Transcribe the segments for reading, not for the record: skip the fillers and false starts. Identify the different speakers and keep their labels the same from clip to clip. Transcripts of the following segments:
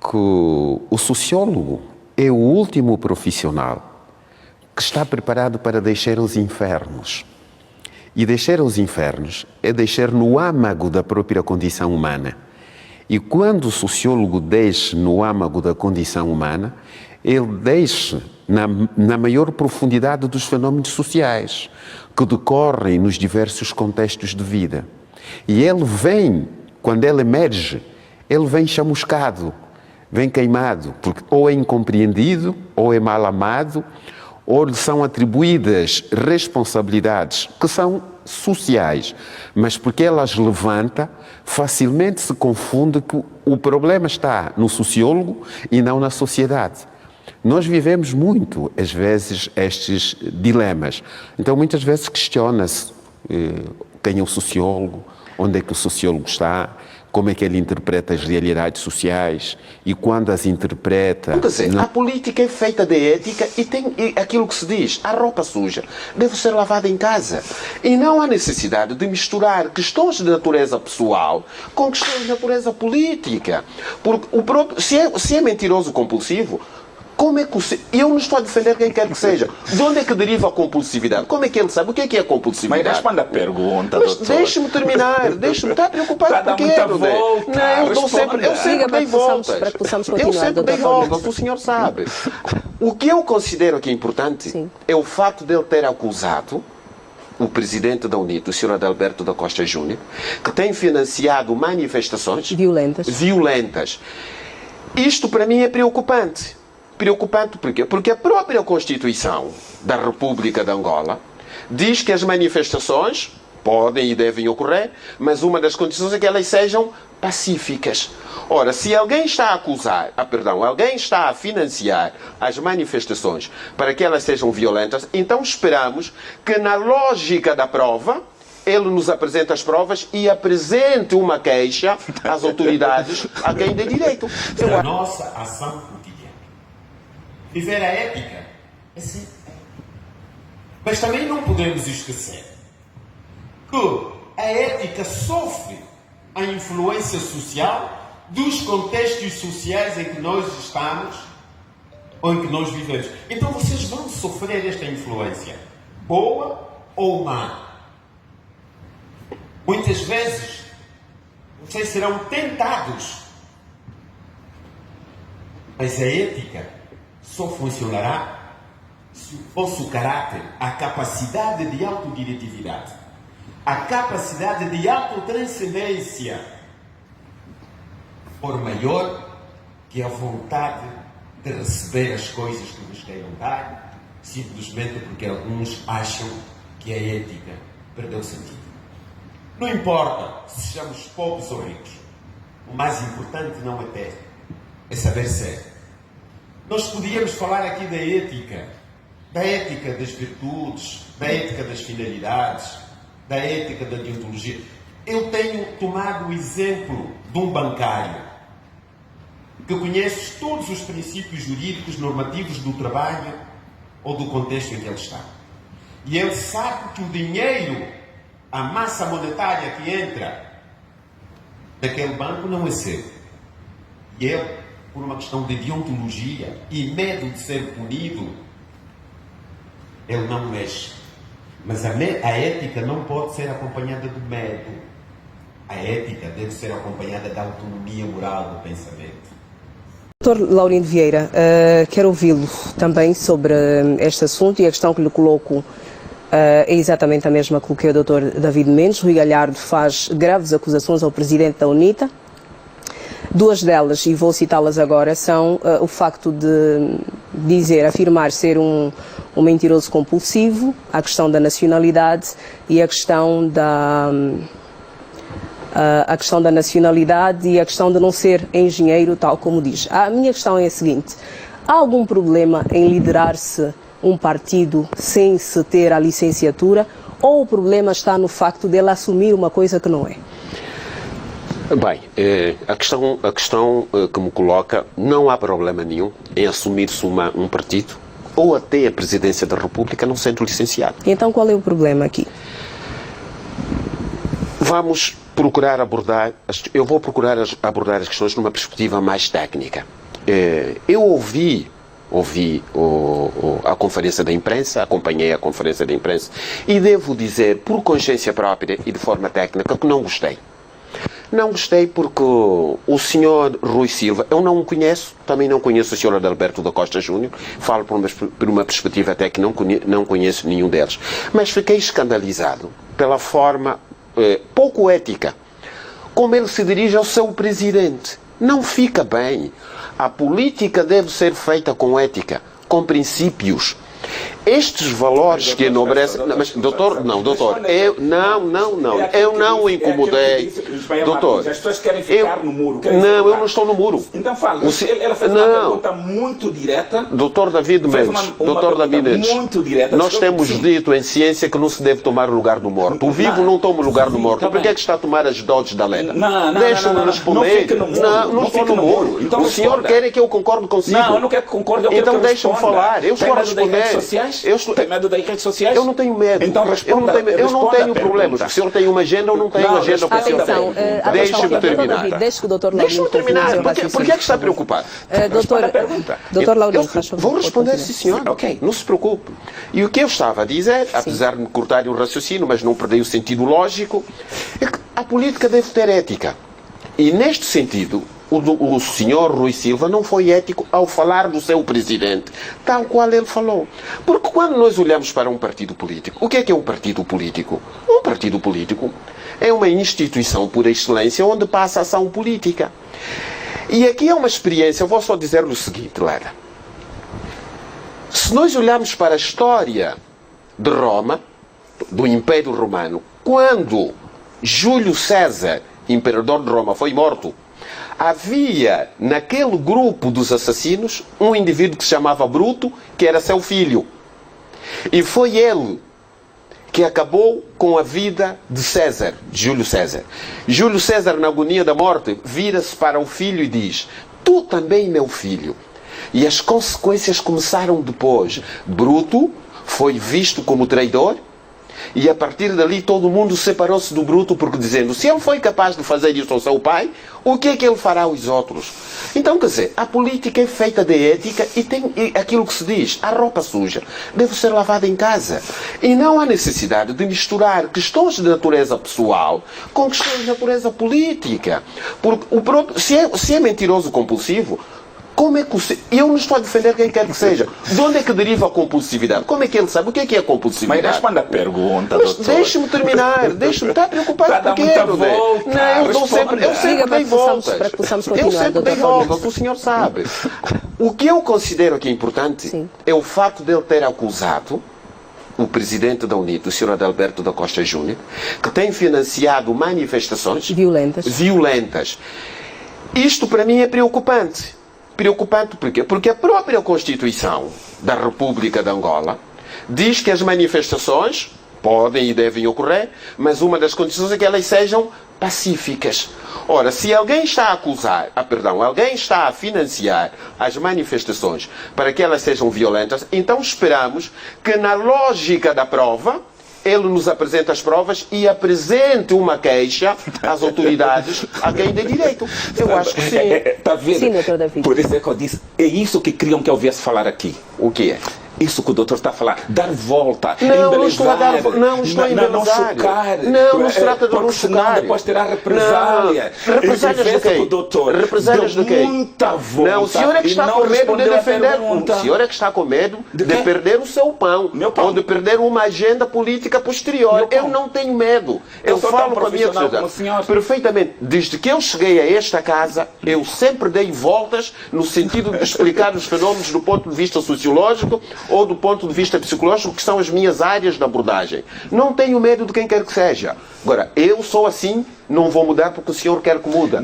Speaker 1: que o sociólogo é o último profissional que está preparado para deixar os infernos. E deixar os infernos é deixar no âmago da própria condição humana. E quando o sociólogo deixa no âmago da condição humana, ele deixa na maior profundidade dos fenómenos sociais que decorrem nos diversos contextos de vida. E ele vem, quando ele emerge, ele vem chamuscado, vem queimado, porque ou é incompreendido, ou é mal amado, ou lhe são atribuídas responsabilidades que são sociais, mas porque elas levanta, facilmente se confunde que o problema está no sociólogo e não na sociedade. Nós vivemos muito, às vezes, estes dilemas. Então, muitas vezes questiona-se quem é o sociólogo, onde é que o sociólogo está, como é que ele interpreta as realidades sociais e quando as interpreta...
Speaker 2: Quer dizer, a política é feita de ética e tem aquilo que se diz, a roupa suja deve ser lavada em casa. E não há necessidade de misturar questões de natureza pessoal com questões de natureza política. Porque o próprio, se é mentiroso compulsivo, como é que eu não estou a defender quem quer que seja. De onde é que deriva a compulsividade? Como é que ele sabe? O que é a compulsividade?
Speaker 3: Mas responda a pergunta,
Speaker 2: mas
Speaker 3: doutor.
Speaker 2: deixe-me terminar. Deixe-me estar preocupado
Speaker 3: Está a dar
Speaker 2: porque
Speaker 3: muita volta.
Speaker 2: não, eu sempre dei voltas.
Speaker 4: Para que possamos
Speaker 2: Eu
Speaker 4: continuar,
Speaker 2: sempre dei
Speaker 4: Dr. Paulino.
Speaker 2: voltas, o senhor sabe. O que eu considero que é importante é o facto de ele ter acusado o presidente da UNIT, o Sr. Adalberto da Costa Júnior, que tem financiado manifestações violentas. Isto para mim é preocupante. Preocupante por quê? Porque a própria Constituição da República de Angola diz que as manifestações podem e devem ocorrer, mas uma das condições é que elas sejam pacíficas. Ora, se alguém está a acusar, alguém está a financiar as manifestações para que elas sejam violentas, então esperamos que na lógica da prova ele nos apresente as provas e apresente uma queixa às autoridades a quem dê direito.
Speaker 5: A nossa ação cotidiana. Viver a ética é sim. Mas também não podemos esquecer que a ética sofre a influência social dos contextos sociais em que nós estamos ou em que nós vivemos. Então vocês vão sofrer esta influência, boa ou má. Muitas vezes vocês serão tentados, mas a ética só funcionará se o vosso caráter, a capacidade de autodiretividade, a capacidade de autotranscendência for maior que a vontade de receber as coisas que vos queiram dar, simplesmente porque alguns acham que a ética perdeu sentido. Não importa se sejamos pobres ou ricos, o mais importante não é ter, é saber ser. Nós podíamos falar aqui da ética das virtudes, da ética das finalidades, da ética da deontologia. Eu tenho tomado o exemplo de um bancário que conhece todos os princípios jurídicos normativos do trabalho ou do contexto em que ele está. E ele sabe que o dinheiro, a massa monetária que entra naquele banco não é seu. E ele, por uma questão de deontologia e medo de ser punido, ele não mexe. Mas a ética não pode ser acompanhada do medo. A ética deve ser acompanhada da autonomia moral do pensamento.
Speaker 4: Dr. Laurindo Vieira, quero ouvi-lo também sobre este assunto, e a questão que lhe coloco é exatamente a mesma que coloquei ao Dr. David Mendes. Rui Galhardo faz graves acusações ao presidente da UNITA. Duas delas, e vou citá-las agora, são o facto de afirmar ser um mentiroso compulsivo, a questão da nacionalidade e a questão da nacionalidade e a questão de não ser engenheiro, tal como diz. A minha questão é a seguinte: há algum problema em liderar-se um partido sem se ter a licenciatura, ou o problema está no facto de ele assumir uma coisa que não é?
Speaker 2: Bem, a questão que me coloca, não há problema nenhum em assumir-se um partido ou até a presidência da República não sendo licenciado.
Speaker 4: Então qual é o problema aqui?
Speaker 2: Vamos procurar abordar, eu vou procurar abordar as questões numa perspectiva mais técnica. Eu ouvi a conferência da imprensa, acompanhei a conferência da imprensa e devo dizer, por consciência própria e de forma técnica, que não gostei. Não gostei porque o senhor Rui Silva, eu não o conheço, também não conheço o senhor Adalberto da Costa Júnior, falo por uma perspectiva até que não conheço nenhum deles, mas fiquei escandalizado pela forma pouco ética como ele se dirige ao seu presidente. Não fica bem. A política deve ser feita com ética, com princípios. Estes valores que enobrecem... Mas, doutor, eu não o incomodei. Doutor,
Speaker 3: as pessoas querem ficar no muro.
Speaker 2: Eu não estou no muro.
Speaker 3: Então fala, ela fez uma pergunta muito direta.
Speaker 2: Doutor David Mendes,
Speaker 3: muito direta.
Speaker 2: Nós temos dito em ciência que não se deve tomar o lugar do morto. O vivo não toma o lugar do morto. Por que é que está a tomar as doses da lenda? Deixa-me responder.
Speaker 3: Não estou no muro.
Speaker 2: Então, o senhor quer que eu concorde consigo?
Speaker 3: Não, eu não quero que concorde.
Speaker 2: Então deixa-me falar. Eu estou a responder.
Speaker 3: Tem medo das redes sociais?
Speaker 2: Eu não tenho medo.
Speaker 3: Então responda.
Speaker 2: Eu não tenho problemas. O senhor tem uma agenda, eu não tenho agenda para o senhor. Deixe-me terminar.
Speaker 4: Deixe que o doutor Laurindo
Speaker 2: Deixe-me terminar. Por que é que está preocupado?
Speaker 4: Doutor Laurindo, faz favor.
Speaker 2: Vou responder, sim, senhor.
Speaker 3: Ok.
Speaker 2: Não se preocupe. E o que eu estava a dizer, apesar de me cortar o raciocínio, mas não perder o sentido lógico, é que a política deve ter ética. E neste sentido, o senhor Rui Silva não foi ético ao falar do seu presidente, tal qual ele falou. Porque quando nós olhamos para um partido político, o que é um partido político? Um partido político é uma instituição por excelência onde passa a ação política. E aqui é uma experiência, eu vou só dizer o seguinte, Leda. Se nós olharmos para a história de Roma, do Império Romano, quando Júlio César, imperador de Roma, foi morto, havia naquele grupo dos assassinos um indivíduo que se chamava Bruto, que era seu filho. E foi ele que acabou com a vida de César, de Júlio César. Júlio César, na agonia da morte, vira-se para o filho e diz: tu também, meu filho. E as consequências começaram depois. Bruto foi visto como traidor. E a partir dali todo mundo separou-se do Bruto, porque dizendo, se ele foi capaz de fazer isso ao seu pai, o que é que ele fará aos outros? Então, quer dizer, a política é feita de ética e tem aquilo que se diz, a roupa suja deve ser lavada em casa. E não há necessidade de misturar questões de natureza pessoal com questões de natureza política. Porque se é mentiroso compulsivo, como é que eu não estou a defender quem quer que seja. De onde é que deriva a compulsividade? Como é que ele sabe? O que é compulsividade?
Speaker 3: Mas responda a pergunta,
Speaker 2: mas
Speaker 3: doutor.
Speaker 2: deixe-me terminar. Deixe-me estar preocupado
Speaker 3: com
Speaker 2: quê?
Speaker 3: Não,
Speaker 2: eu sempre dei voltas. Eu sempre dei voltas, o senhor sabe. O que eu considero que é importante é o fato de ele ter acusado o presidente da UNIT, o senhor Adalberto da Costa Júnior, que tem financiado manifestações violentas. Isto para mim é preocupante. Preocupante por quê? Porque a própria Constituição da República de Angola diz que as manifestações podem e devem ocorrer, mas uma das condições é que elas sejam pacíficas. Ora, se alguém está a acusar, alguém está a financiar as manifestações para que elas sejam violentas, então esperamos que na lógica da prova ele nos apresenta as provas e apresente uma queixa às autoridades a quem dê direito. Eu acho que sim.
Speaker 3: Está vendo?
Speaker 4: Sim, doutor David.
Speaker 3: Por isso é que eu disse, é isso que queriam que eu viesse falar aqui.
Speaker 2: O que é?
Speaker 3: Isso que o doutor está a falar, dar volta,
Speaker 2: não estou a dar volta, não estou a embelezar.
Speaker 3: Não chocar.
Speaker 2: Não se trata de não chocar.
Speaker 3: Depois terá represália.
Speaker 2: Represálias de quem? Represálias de quem?
Speaker 3: Muita volta.
Speaker 2: Não, o senhor é que está com medo de defender. O senhor é que está com medo de perder o seu pão. Ou de perder uma agenda política posterior. Eu não tenho medo. Eu falo com a minha sociedade. Perfeitamente. Desde que eu cheguei a esta casa, eu sempre dei voltas no sentido de explicar os fenómenos do ponto de vista sociológico ou do ponto de vista psicológico, que são as minhas áreas de abordagem. Não tenho medo de quem quer que seja. Agora, eu sou assim, não vou mudar porque o senhor quer que mude.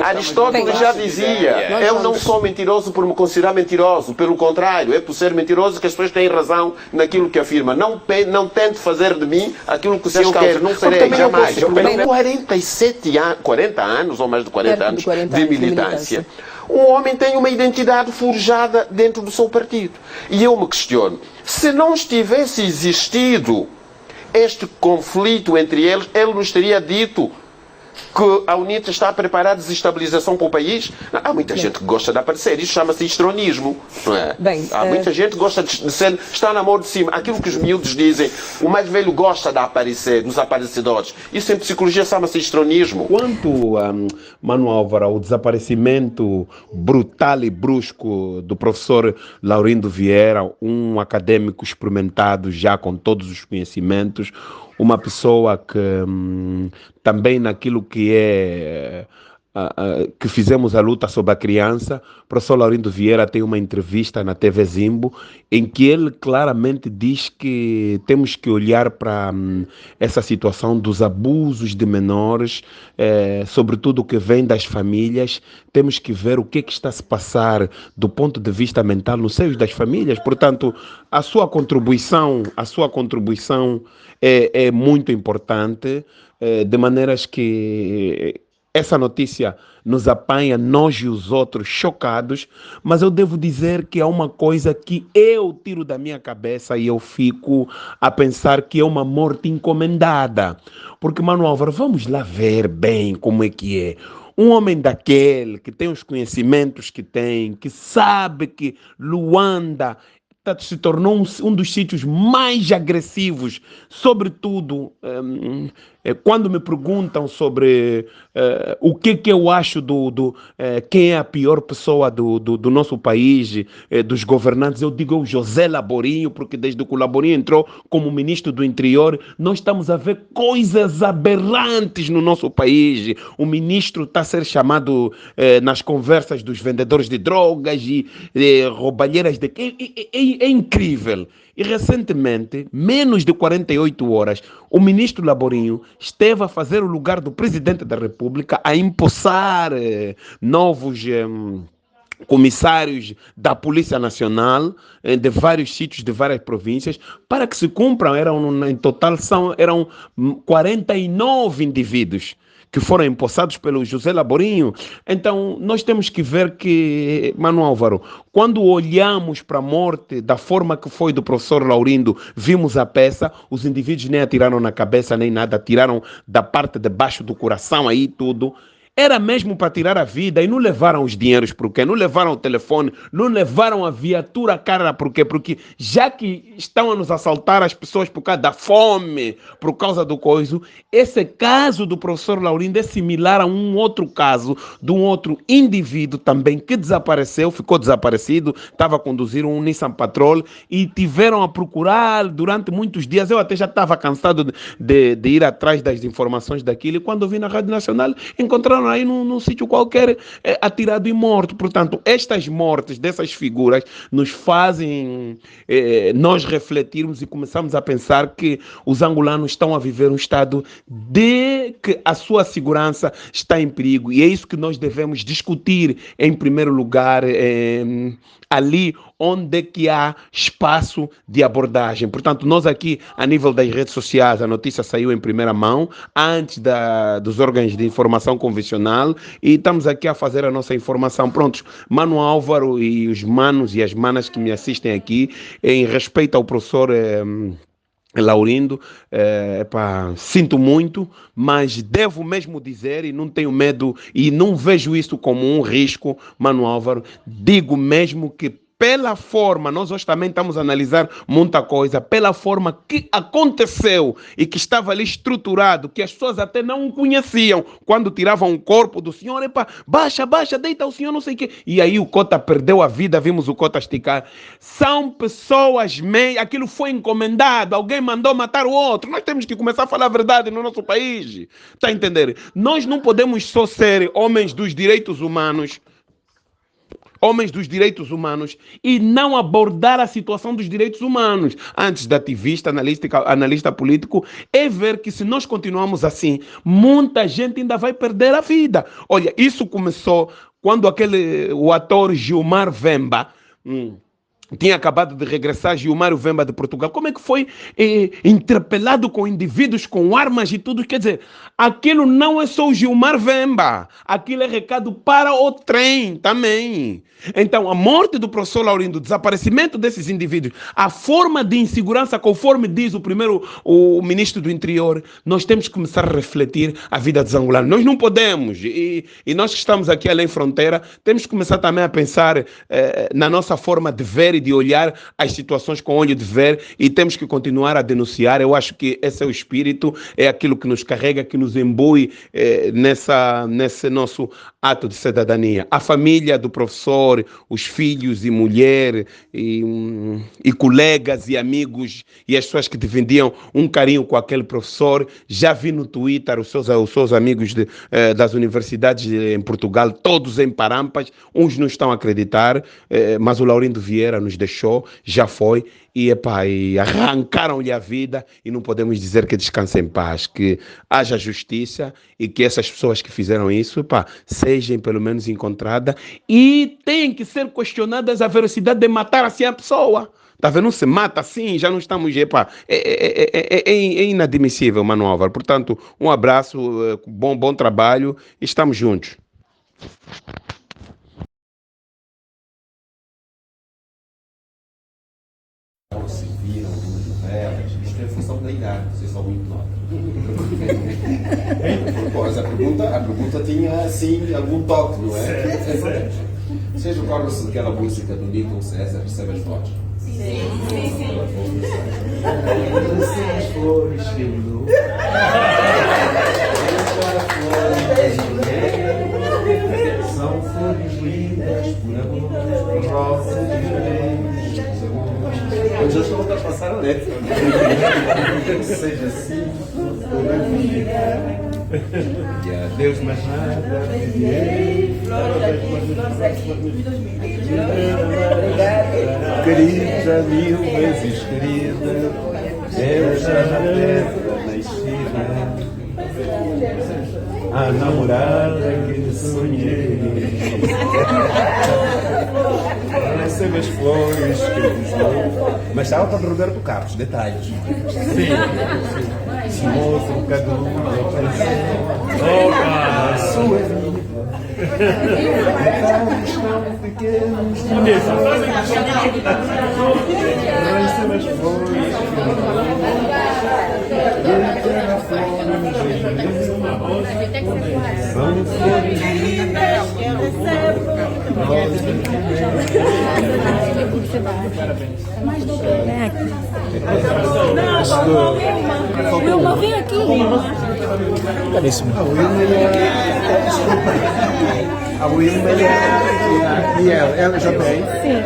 Speaker 2: Aristóteles já dizia, eu não sou mentiroso por me considerar mentiroso. Pelo contrário, é por ser mentiroso que as pessoas têm razão naquilo que afirma. Não tente fazer de mim aquilo que o senhor quer. Não serei, jamais. Eu tenho 40 anos, ou mais de 40 anos de militância. Um homem tem uma identidade forjada dentro do seu partido. E eu me questiono, se não tivesse existido este conflito entre eles, ele nos teria dito que a UNITA está a preparar a desestabilização para o país? Há muita gente que gosta de aparecer, isso chama-se estronismo, não é?
Speaker 4: Bem,
Speaker 2: Há muita gente que gosta de ser, está na mão de cima. Aquilo que os miúdos dizem, o mais velho gosta de aparecer, nos aparecedores. Isso em psicologia chama-se estronismo.
Speaker 5: Quanto, Mano Álvaro, ao desaparecimento brutal e brusco do professor Laurindo Vieira, um acadêmico experimentado já com todos os conhecimentos, uma pessoa que também naquilo que é que fizemos a luta sobre a criança, o professor Laurindo Vieira tem uma entrevista na TV Zimbo em que ele claramente diz que temos que olhar para essa situação dos abusos de menores, sobretudo o que vem das famílias. Temos que ver o que está a se passar do ponto de vista mental no seio das famílias. Portanto, a sua contribuição é muito importante, de maneiras que essa notícia nos apanha, nós e os outros, chocados, mas eu devo dizer que é uma coisa que eu tiro da minha cabeça e eu fico a pensar que é uma morte encomendada. Porque, Mano Álvaro, vamos lá ver bem como é que é. Um homem daquele, que tem os conhecimentos que tem, que sabe que Luanda se tornou um dos sítios mais agressivos, sobretudo quando me perguntam sobre o que eu acho quem é a pior pessoa do nosso país, dos governantes, eu digo o José Laborinho, porque desde que o Laborinho entrou como ministro do interior, nós estamos a ver coisas aberrantes no nosso país. O ministro está a ser chamado nas conversas dos vendedores de drogas e roubalheiras de... É incrível. E recentemente, menos de 48 horas, o ministro Laborinho esteve a fazer o lugar do presidente da República, a empossar novos comissários da Polícia Nacional de vários sítios, de várias províncias, para que se cumpram, em total eram 49 indivíduos que foram empossados pelo José Laborinho. Então, nós temos que ver que, Mano Álvaro, quando olhamos para a morte da forma que foi do professor Laurindo, vimos a peça, os indivíduos nem atiraram na cabeça nem nada, atiraram da parte de baixo do coração, aí tudo. Era mesmo para tirar a vida e não levaram os dinheiros por quê? Não levaram o telefone, não levaram a viatura cara por quê? Porque já que estão a nos assaltar as pessoas por causa da fome, por causa do coiso, esse caso do professor Laurindo é similar a um outro caso de um outro indivíduo também que desapareceu, ficou desaparecido, estava a conduzir um Nissan Patrol e tiveram a procurar durante muitos dias. Eu até já estava cansado de ir atrás das informações daquilo e quando eu vi na Rádio Nacional, encontraram aí num sítio qualquer atirado e morto. Portanto, estas mortes dessas figuras nos fazem nós refletirmos e começamos a pensar que os angolanos estão a viver um estado de que a sua segurança está em perigo e é isso que nós devemos discutir em primeiro lugar ali onde que há espaço de abordagem. Portanto, nós aqui, a nível das redes sociais, a notícia saiu em primeira mão, antes dos órgãos de informação convencional, e estamos aqui a fazer a nossa informação. Prontos, Mano Álvaro e os manos e as manas que me assistem aqui, em respeito ao professor Laurindo, sinto muito, mas devo mesmo dizer, e não tenho medo, e não vejo isso como um risco, Mano Álvaro, digo mesmo que pela forma, nós hoje também estamos a analisar muita coisa, pela forma que aconteceu e que estava ali estruturado, que as pessoas até não conheciam, quando tiravam o corpo do senhor, baixa, deita o senhor, não sei o quê. E aí o Cota perdeu a vida, vimos o Cota esticar. São pessoas, aquilo foi encomendado, alguém mandou matar o outro. Nós temos que começar a falar a verdade no nosso país. Está a entender? Nós não podemos só ser homens dos direitos humanos, e não abordar a situação dos direitos humanos. Antes de ativista, analista político, é ver que se nós continuarmos assim, muita gente ainda vai perder a vida. Olha, isso começou quando o ator Gilmar Vemba
Speaker 6: tinha acabado de regressar Gilmário Vemba de Portugal. Como é que foi interpelado com indivíduos com armas e tudo? Quer dizer, aquilo não é só o Gilmar Vemba. Aquilo é recado para o trem também. Então, a morte do professor Laurindo, o desaparecimento desses indivíduos, a forma de insegurança, conforme diz o ministro do Interior, nós temos que começar a refletir a vida dos angolanos. Nós não podemos, e nós que estamos aqui além fronteira, temos que começar também a pensar na nossa forma de ver e de olhar as situações com olho de ver, e temos que continuar a denunciar. Eu acho que esse é o espírito, é aquilo que nos carrega, que nos embui nesse nosso ato de cidadania. A família do professor, os filhos e mulher e colegas e amigos e as pessoas que dividiam um carinho com aquele professor. Já vi no Twitter os seus amigos das universidades em Portugal, todos em parampas, uns não estão a acreditar, mas o Laurindo Vieira nos deixou, já foi, e arrancaram-lhe a vida, e não podemos dizer que descanse em paz, que haja justiça e que essas pessoas que fizeram isso, sejam pelo menos encontradas, e têm que ser questionadas a veracidade de matar assim a pessoa. Tá vendo? Não se mata assim, já não estamos... É inadmissível, Mano Álvaro. Portanto, um abraço, bom trabalho, e estamos juntos.
Speaker 5: Se viram duas novelas, isto é em função da idade, vocês são muito novos. Pois, a pergunta tinha assim algum toque, não é? Vocês recordam-se daquela música do Newton César, Recebe as Flores? Sim. Recebe as flores, filho. São flores lindas, por amor, rosas diferentes. Mas já estão a ultrapassar a letra. Que seja assim toda a vida. E a Deus mais nada pedirei. Querida, mil vezes querida, eu já na terra nascida. A namorada que sonhei. Recebe as flores que eu vos dou. Mas estava para Roberto Carlos, detalhes. Sim. Se mostra um bocado a sua vida. Detalhes tão pequenos. Recebe as flores que eu dou. São flores lindas.
Speaker 7: Mais do que Wilma, vem aqui.
Speaker 5: Caríssimo. A Wilma e ela já tem?
Speaker 7: Sim.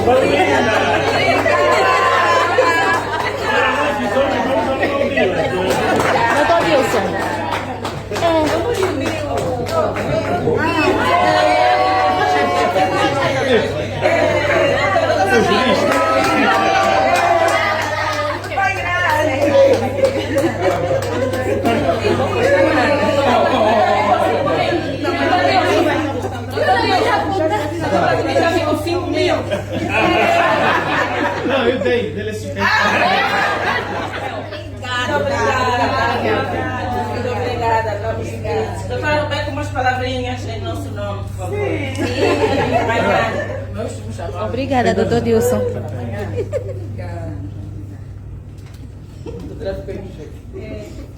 Speaker 5: Obrigado.
Speaker 7: Doutor Wilson.
Speaker 5: Não, eu dei, dele esse tempo.
Speaker 8: Muito obrigada. Doutora Roberto, umas palavrinhas em nosso nome, por favor.
Speaker 7: Obrigada, doutor Dilson.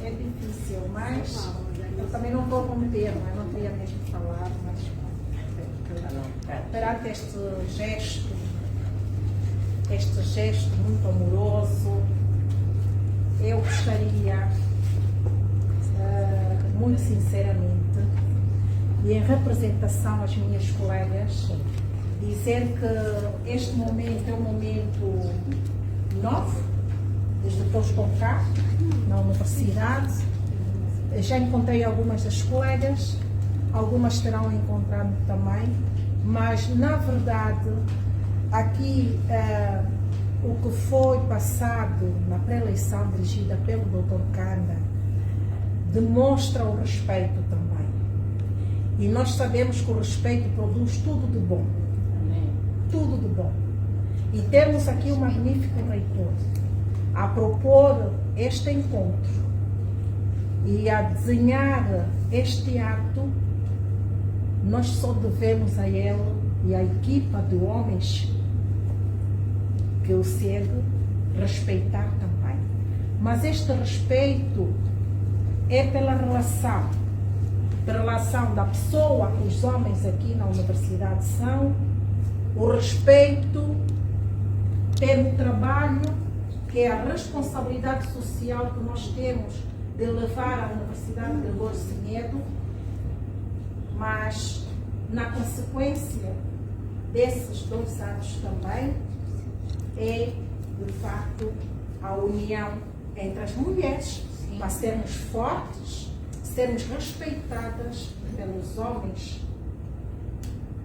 Speaker 9: É difícil, mas eu também não estou com termo, eu não queria mesmo falar, mas perante este gesto muito amoroso, eu gostaria, muito sinceramente, e em representação às minhas colegas, dizer que este momento é um momento novo, desde que eu estou cá, na universidade. Já encontrei algumas das colegas, algumas terão encontrado também, mas na verdade aqui o que foi passado na pré-eleição dirigida pelo Dr. Kanda demonstra o respeito também. E nós sabemos que o respeito produz tudo de bom. Tudo de bom. E temos aqui um magnífico reitor a propor este encontro e a desenhar este ato. Nós só devemos a ele e à equipa de homens que o segue respeitar também. Mas este respeito é pela relação da pessoa que os homens aqui na universidade são, o respeito pelo trabalho, que é a responsabilidade social que nós temos de levar a Universidade de Loures Semedo, mas na consequência desses 2 anos também é, de facto, a união entre as mulheres, para sermos fortes, sermos respeitadas pelos homens.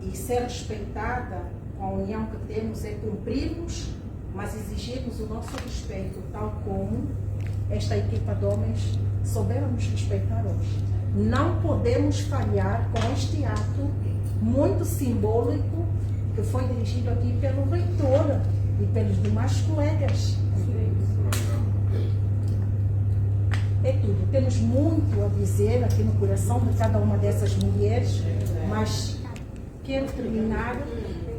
Speaker 9: E ser respeitada com a união que temos é cumprirmos, mas exigirmos o nosso respeito, tal como esta equipa de homens souberam nos respeitar hoje. Não podemos falhar com este ato muito simbólico que foi dirigido aqui pelo reitor e pelos demais colegas. É tudo. Temos muito a dizer aqui no coração de cada uma dessas mulheres, mas quero terminar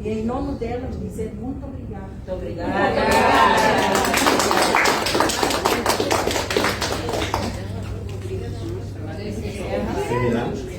Speaker 9: e, em nome delas, dizer muito obrigada.
Speaker 8: Muito obrigada.
Speaker 3: Terminamos? Sim.